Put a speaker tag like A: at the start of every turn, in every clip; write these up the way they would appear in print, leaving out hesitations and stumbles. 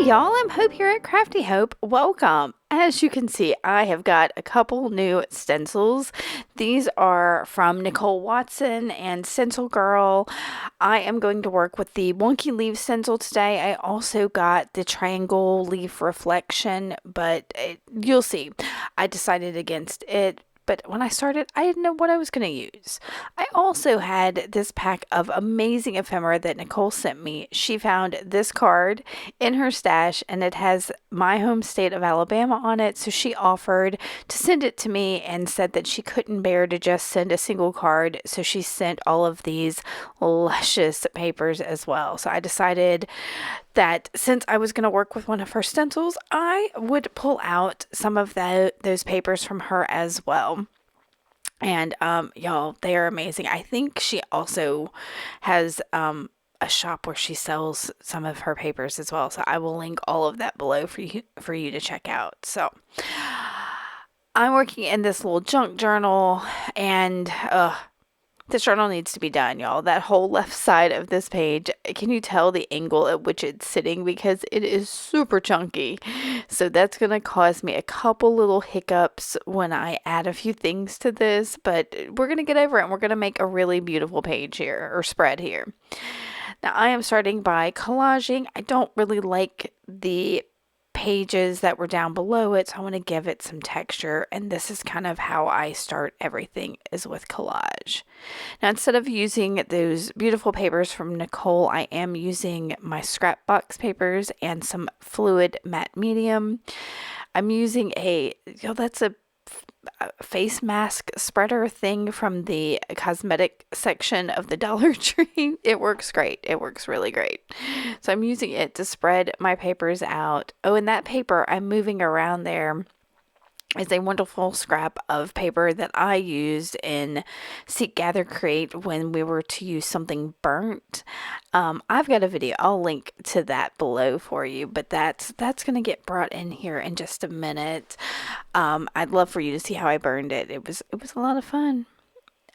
A: Hey y'all, I'm Hope here at Crafty Hope. Welcome. As you can see, I have got a couple new stencils. These are from Nicole Watson and Stencil Girl. I am going to work with the Wonky Leaf stencil today. I also got the Triangle Leaf Reflection, but you'll see. I decided against it. But when I started, I didn't know what I was going to use. I also had this pack of amazing ephemera that Nicole sent me. She found this card in her stash and it has my home state of Alabama on it. So she offered to send it to me and said that she couldn't bear to just send a single card. So she sent all of these luscious papers as well. So I decided that since I was going to work with one of her stencils, I would pull out some of those papers from her as well. And y'all, they are amazing. I think she also has a shop where she sells some of her papers as well. So I will link all of that below for you to check out. So I'm working in this little junk journal, and this journal needs to be done, y'all. That whole left side of this page, can you tell the angle at which it's sitting? Because it is super chunky. So that's going to cause me a couple little hiccups when I add a few things to this. But we're going to get over it and we're going to make a really beautiful page here, or spread here. Now I am starting by collaging. I don't really like the pages that were down below it, so I want to give it some texture, and this is kind of how I start everything, is with collage. Now instead of using those beautiful papers from Nicole, I am using my scrap box papers and some fluid matte medium. I'm using that's a face mask spreader thing from the cosmetic section of the Dollar Tree. It works great. It works really great. So I'm using it to spread my papers out. Oh, and that paper I'm moving around there is a wonderful scrap of paper that I used in Seek, Gather, Create when we were to use something burnt. I've got a video. I'll link to that below for you, but that's going to get brought in here in just a minute. I'd love for you to see how I burned it. It was a lot of fun.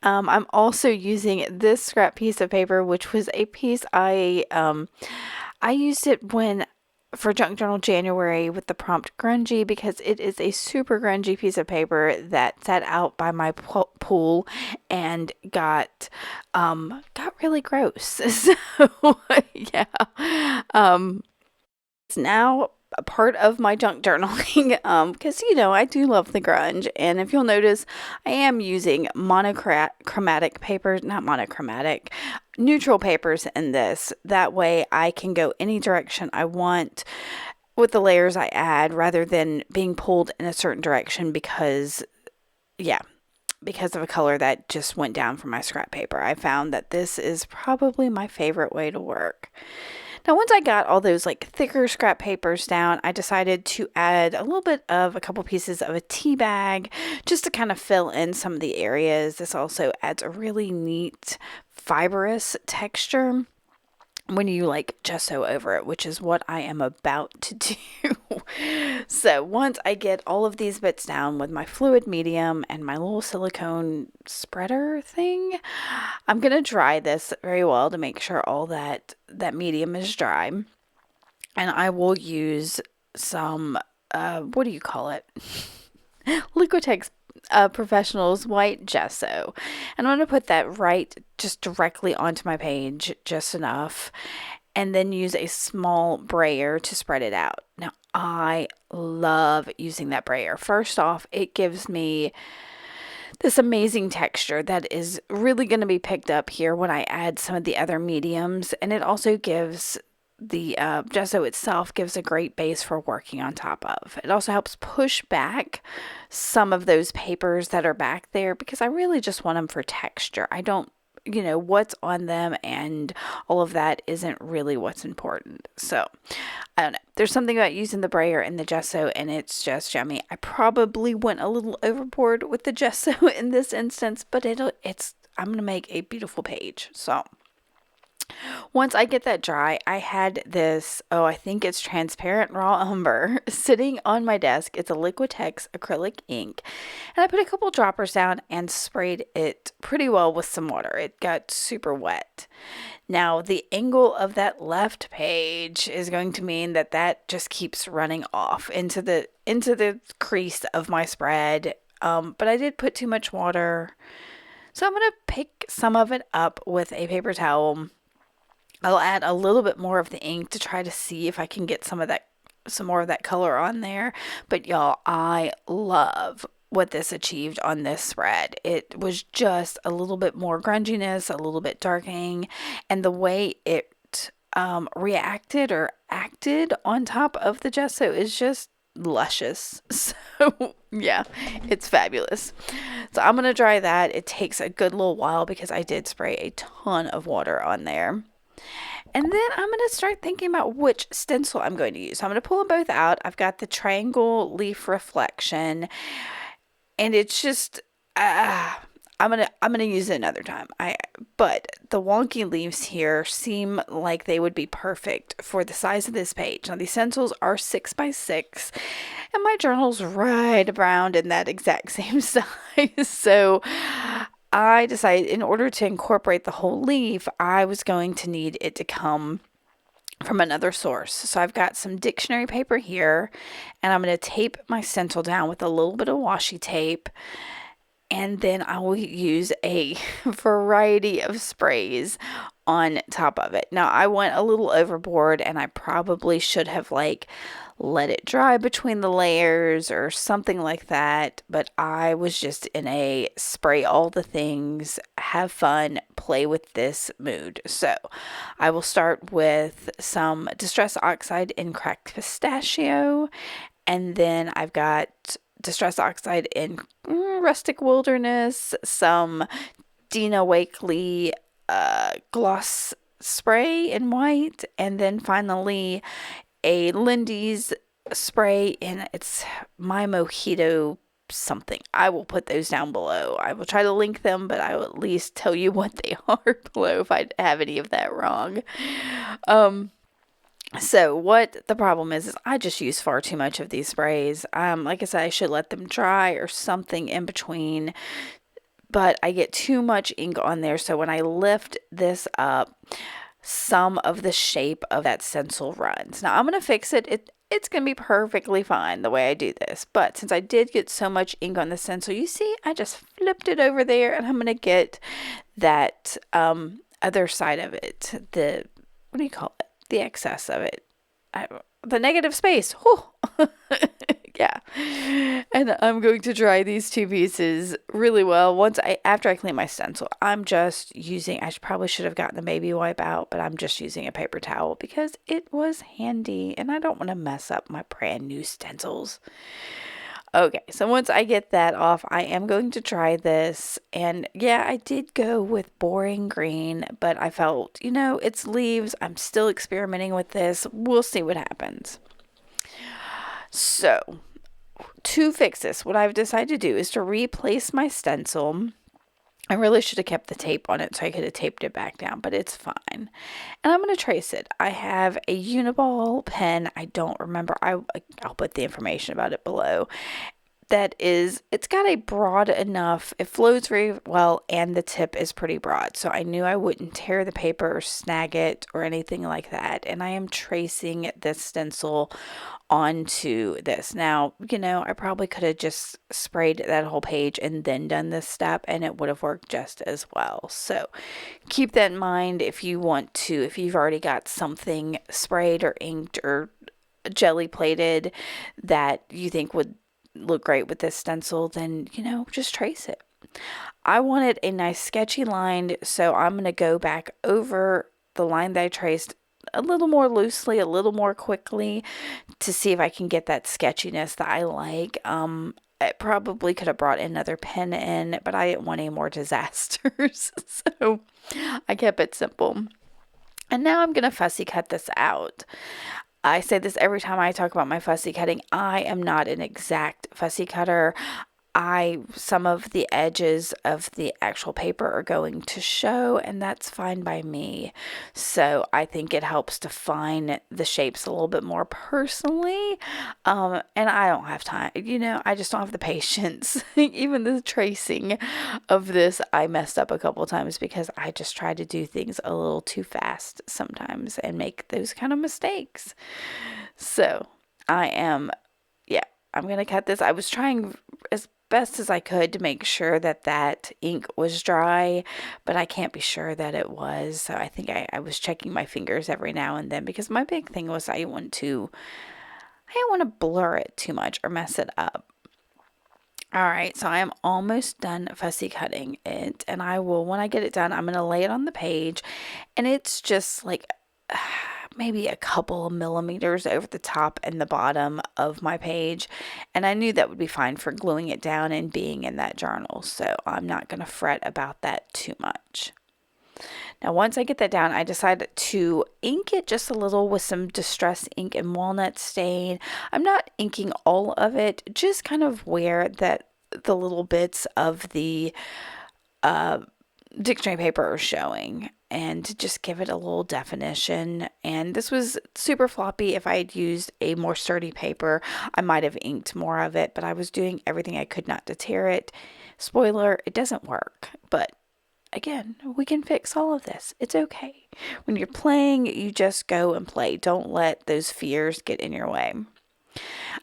A: I'm also using this scrap piece of paper, which was a piece I used it for Junk Journal January with the prompt grungy, because it is a super grungy piece of paper that sat out by my pool and got really gross. So yeah, it's now a part of my junk journaling, because I do love the grunge. And if you'll notice, I am using monochromatic papers, not monochromatic, neutral papers in this. That way I can go any direction I want with the layers I add, rather than being pulled in a certain direction because of a color that just went down from my scrap paper. I found that this is probably my favorite way to work. Now, once I got all those thicker scrap papers down, I decided to add a little bit of a couple pieces of a tea bag just to kind of fill in some of the areas. This also adds a really neat fibrous texture when you gesso over it, which is what I am about to do. So once I get all of these bits down with my fluid medium and my little silicone spreader thing, I'm going to dry this very well to make sure all that medium is dry. And I will use some, what do you call it? Liquitex Professional's white gesso, and I'm going to put that just directly onto my page, just enough, and then use a small brayer to spread it out. Now I love using that brayer. First off, it gives me this amazing texture that is really going to be picked up here when I add some of the other mediums, and it also gives the gesso itself gives a great base for working on top of. It also helps push back some of those papers that are back there, because I really just want them for texture. I don't, what's on them and all of that isn't really what's important. So I don't know. There's something about using the brayer and the gesso, and it's just yummy. I probably went a little overboard with the gesso in this instance, but I'm going to make a beautiful page. So Once I get that dry, I had this, oh, I think it's transparent raw umber sitting on my desk. It's a Liquitex acrylic ink. And I put a couple droppers down and sprayed it pretty well with some water. It got super wet. Now, the angle of that left page is going to mean that that just keeps running off into the crease of my spread. But I did put too much water. So I'm going to pick some of it up with a paper towel. I'll add a little bit more of the ink to try to see if I can get some more of that color on there. But y'all, I love what this achieved on this spread. It was just a little bit more grunginess, a little bit darkening, and the way it reacted or acted on top of the gesso is just luscious. So yeah, it's fabulous. So I'm gonna try that. It takes a good little while because I did spray a ton of water on there. And then I'm going to start thinking about which stencil I'm going to use. So I'm going to pull them both out. I've got the triangle leaf reflection, and it's just I'm gonna use it another time. But the wonky leaves here seem like they would be perfect for the size of this page. Now these stencils are 6x6, and my journal's right around in that exact same size. So I decided in order to incorporate the whole leaf, I was going to need it to come from another source. So I've got some dictionary paper here, and I'm going to tape my stencil down with a little bit of washi tape, and then I will use a variety of sprays on top of it. Now I went a little overboard, and I probably should have let it dry between the layers or something like that, but I was just in a spray all the things, have fun, play with this mood. So I will start with some Distress Oxide in Cracked Pistachio, and then I've got Distress Oxide in Rustic Wilderness, some Dina Wakley gloss spray in white, and then finally a Lindy's spray in it's my Mojito something. I will put those down below. I will try to link them, but I will at least tell you what they are below if I have any of that wrong. So what the problem is I just use far too much of these sprays. Like I said, I should let them dry or something in between, but I get too much ink on there. So when I lift this up, some of the shape of that stencil runs. Now I'm going to fix it. It's going to be perfectly fine the way I do this. But since I did get so much ink on the stencil, you see, I just flipped it over there, and I'm going to get that other side of it. What do you call it? The excess of it. The negative space. Whew. Yeah. And I'm going to dry these two pieces really well. After I clean my stencil, I'm just using, I probably should have gotten the baby wipe out, but I'm just using a paper towel because it was handy and I don't want to mess up my brand new stencils. Okay, so once I get that off, I am going to try this. And yeah, I did go with boring green, but I felt, it's leaves. I'm still experimenting with this. We'll see what happens. So, to fix this, what I've decided to do is to replace my stencil. I really should have kept the tape on it so I could have taped it back down, but it's fine. And I'm going to trace it. I have a Uniball pen. I don't remember. I'll put the information about it below. It's got a broad enough, it flows very well, and the tip is pretty broad. So I knew I wouldn't tear the paper or snag it or anything like that. And I am tracing this stencil onto this. Now, I probably could have just sprayed that whole page and then done this step, and it would have worked just as well. So keep that in mind if you've already got something sprayed or inked or jelly plated that you think would look great with this stencil, then just trace it. I wanted a nice sketchy line, so I'm going to go back over the line that I traced a little more loosely, a little more quickly, to see if I can get that sketchiness that I like. I probably could have brought another pen in, but I didn't want any more disasters, so I kept it simple. And now I'm going to fussy cut this out. I say this every time I talk about my fussy cutting. I am not an exact fussy cutter. some of the edges of the actual paper are going to show, and that's fine by me. So I think it helps define the shapes a little bit more personally. And I don't have time, I just don't have the patience. Even the tracing of this, I messed up a couple times because I just try to do things a little too fast sometimes and make those kind of mistakes. So I am, yeah, I'm going to cut this. I was trying as best as I could to make sure that that ink was dry, but I can't be sure that it was. So I think I was checking my fingers every now and then because my big thing was I didn't want to blur it too much or mess it up. All right, so I am almost done fussy cutting it, and I will, when I get it done, I'm going to lay it on the page, and it's just like maybe a couple of millimeters over the top and the bottom of my page, and I knew that would be fine for gluing it down and being in that journal, so I'm not going to fret about that too much. Now, once I get that down, I decided to ink it just a little with some Distress ink and walnut stain. I'm not inking all of it, just kind of where that the little bits of the dictionary paper are showing, and to just give it a little definition. And this was super floppy. If I had used a more sturdy paper, I might have inked more of it, but I was doing everything I could not to tear it. Spoiler, it doesn't work, but again, we can fix all of this. It's okay. When you're playing, you just go and play. Don't let those fears get in your way.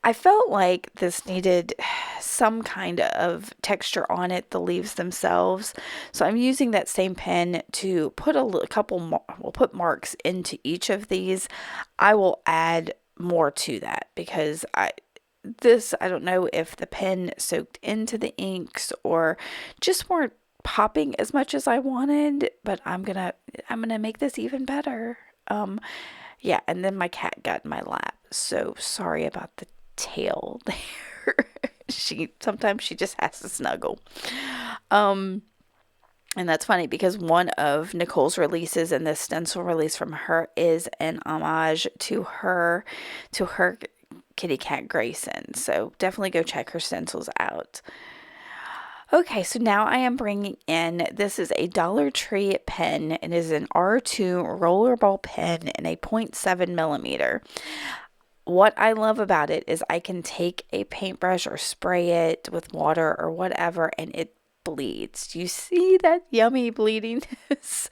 A: I felt like this needed some kind of texture on it, the leaves themselves. So I'm using that same pen to put we'll put marks into each of these. I will add more to that because I don't know if the pen soaked into the inks or just weren't popping as much as I wanted, but I'm gonna make this even better. Yeah, and then my cat got in my lap, so sorry about the tail there. Sometimes she just has to snuggle. And that's funny because one of Nicole's releases and the stencil release from her is an homage to her kitty cat Grayson. So definitely go check her stencils out. Okay, so now I am bringing in, this is a Dollar Tree pen. It is an R2 rollerball pen in a 0.7 millimeter. What I love about it is I can take a paintbrush or spray it with water or whatever, and it bleeds. You see that yummy bleediness?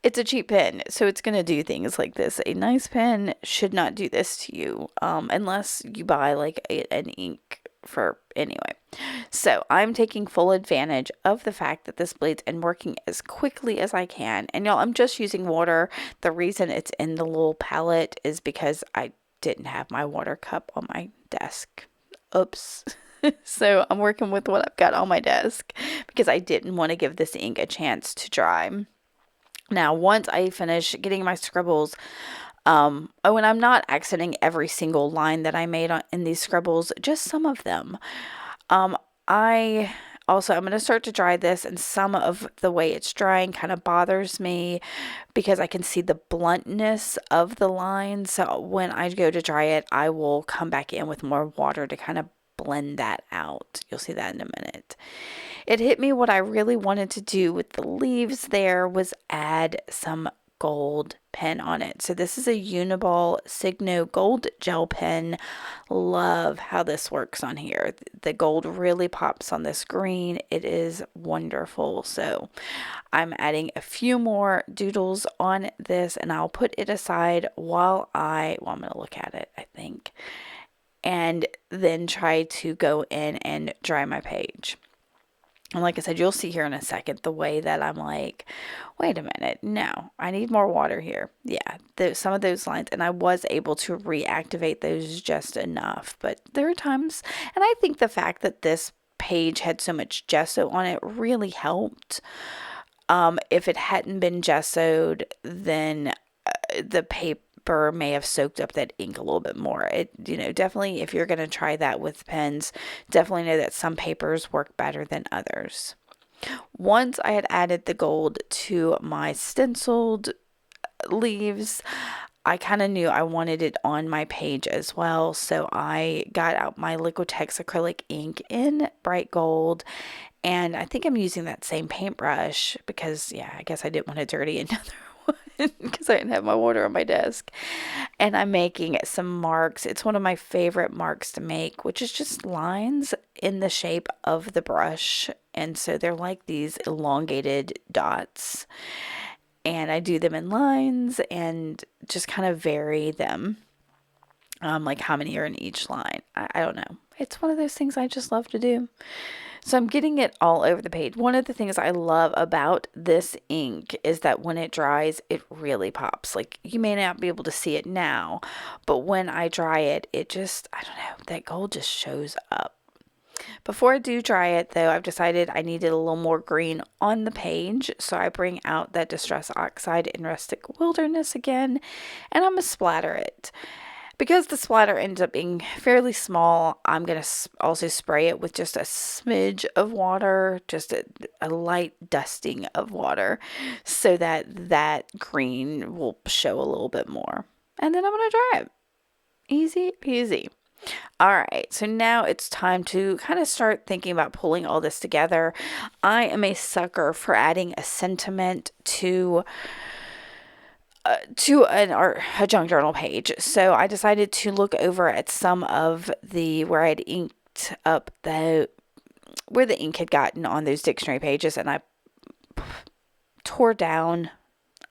A: It's a cheap pen, so it's going to do things like this. A nice pen should not do this to you, unless you buy like an ink for anyway. So I'm taking full advantage of the fact that this bleeds and working as quickly as I can. And y'all, I'm just using water. The reason it's in the little palette is because I didn't have my water cup on my desk. Oops. So I'm working with what I've got on my desk because I didn't want to give this ink a chance to dry. Now, once I finish getting my scribbles, and I'm not accenting every single line that I made in these scribbles, just some of them. I'm going to start to dry this, and some of the way it's drying kind of bothers me because I can see the bluntness of the line. So when I go to dry it, I will come back in with more water to kind of blend that out. You'll see that in a minute. It hit me what I really wanted to do with the leaves there was add some gold pen on it. So this is a Uniball Signo gold gel pen. Love how this works on here. The gold really pops on this green. It is wonderful. So I'm adding a few more doodles on this, and I'll put it aside while I'm going to look at it, I think, and then try to go in and dry my page. And like I said, you'll see here in a second the way that I'm like, wait a minute, no, I need more water here. Yeah, some of those lines, and I was able to reactivate those just enough. But there are times, and I think the fact that this page had so much gesso on it really helped. If it hadn't been gessoed, then the paper may have soaked up that ink a little bit more. Definitely if you're going to try that with pens, definitely know that some papers work better than others. Once I had added the gold to my stenciled leaves, I kind of knew I wanted it on my page as well, so I got out my Liquitex acrylic ink in bright gold, and I think I'm using that same paintbrush because, yeah, I guess I didn't want to dirty another one because I didn't have my water on my desk. And I'm making some marks. It's one of my favorite marks to make, which is just lines in the shape of the brush. And so they're like these elongated dots. And I do them in lines and just kind of vary them, like how many are in each line. I don't know. It's one of those things I just love to do. So I'm getting it all over the page. One of the things I love about this ink is that when it dries, it really pops. Like, you may not be able to see it now, but when I dry it, it just, I don't know, that gold just shows up. Before I do dry it, though, I've decided I needed a little more green on the page, so I bring out that Distress Oxide in Rustic Wilderness again, and I'm going to splatter it. Because the splatter ends up being fairly small, I'm going to also spray it with just a smidge of water, just a light dusting of water, so that that green will show a little bit more. And then I'm going to dry it. Easy peasy. All right, so now it's time to kind of start thinking about pulling all this together. I am a sucker for adding a sentiment to a junk journal page. So I decided to look over at some of the where I had inked up where the ink had gotten on those dictionary pages, and I tore down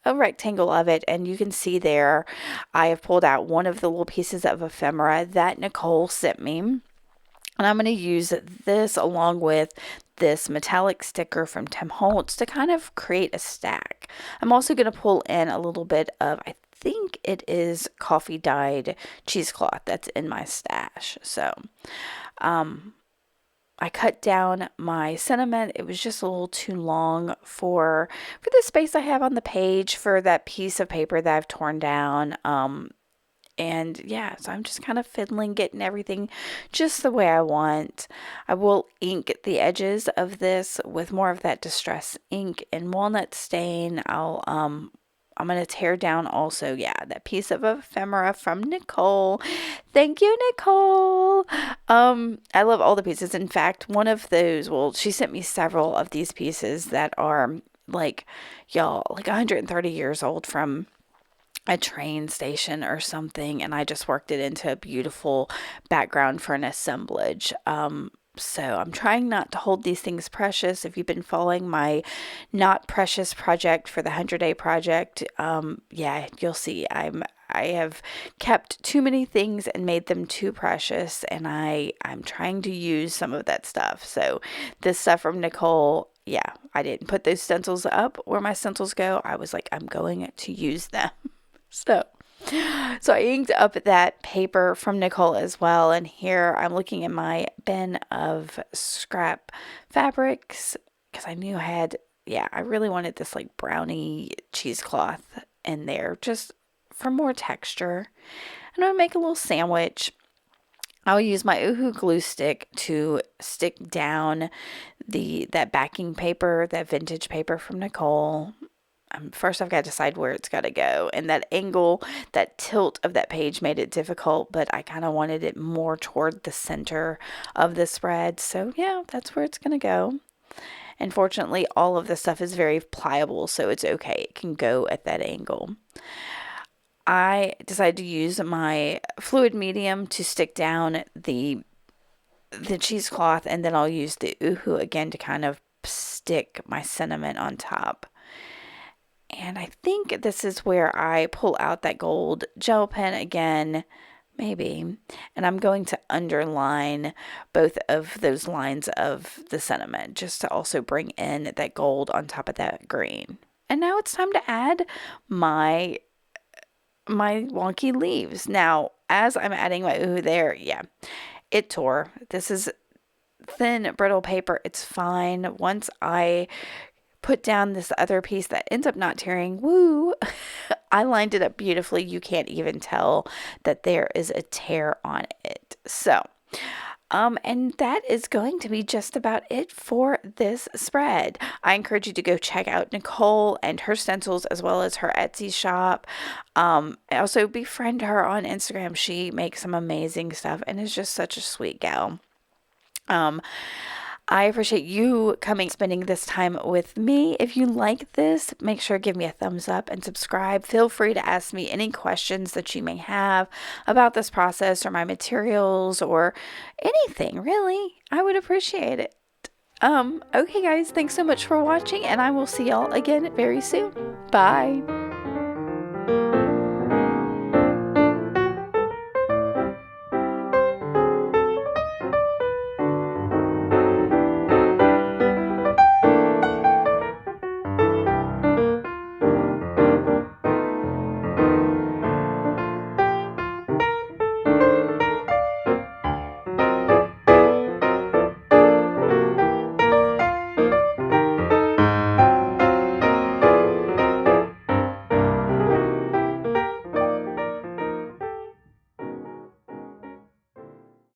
A: a rectangle of it, and you can see there I have pulled out one of the little pieces of ephemera that Nicole sent me. And I'm going to use this along with this metallic sticker from Tim Holtz to kind of create a stack. I'm also going to pull in a little bit of, I think it is coffee dyed cheesecloth that's in my stash. So, I cut down my sentiment. It was just a little too long for the space I have on the page for that piece of paper that I've torn down. And yeah, so I'm just kind of fiddling, getting everything just the way I want. I will ink the edges of this with more of that distress ink and walnut stain. I'm going to tear down also, yeah, that piece of ephemera from Nicole. Thank you, Nicole. I love all the pieces. In fact, one of those, well, she sent me several of these pieces that are like, y'all, like 130 years old from a train station or something, and I just worked it into a beautiful background for an assemblage. So I'm trying not to hold these things precious. If you've been following my not precious project for the 100-day project, yeah, you'll see I have kept too many things and made them too precious, and I'm trying to use some of that stuff. So this stuff from Nicole, yeah, I didn't put those stencils up where my stencils go. I was like, I'm going to use them. So I inked up that paper from Nicole as well. And here I'm looking at my bin of scrap fabrics because I knew I really wanted this like brownie cheesecloth in there just for more texture. I'm going to make a little sandwich. I'll use my Oohoo glue stick to stick down that backing paper, that vintage paper from Nicole. First, I've got to decide where it's got to go. And that angle, that tilt of that page made it difficult, but I kind of wanted it more toward the center of the spread. So, yeah, that's where it's going to go. And fortunately, all of the stuff is very pliable, so it's okay. It can go at that angle. I decided to use my fluid medium to stick down the cheesecloth, and then I'll use the Oohoo again to kind of stick my sentiment on top. And I think this is where I pull out that gold gel pen again, maybe. And I'm going to underline both of those lines of the sentiment just to also bring in that gold on top of that green. And now it's time to add my wonky leaves. Now, as I'm adding my ooh there, yeah, it tore. This is thin, brittle paper. It's fine. Once I put down this other piece that ends up not tearing, woo, I lined it up beautifully. You can't even tell that there is a tear on it. So And that is going to be just about it for this spread. I encourage you to go check out Nicole and her stencils as well as her Etsy shop. Also befriend her on Instagram. She makes some amazing stuff and is just such a sweet gal. Um, I appreciate you coming, spending this time with me. If you like this, make sure to give me a thumbs up and subscribe. Feel free to ask me any questions that you may have about this process or my materials or anything, really. I would appreciate it. Okay guys, thanks so much for watching and I will see y'all again very soon. Bye.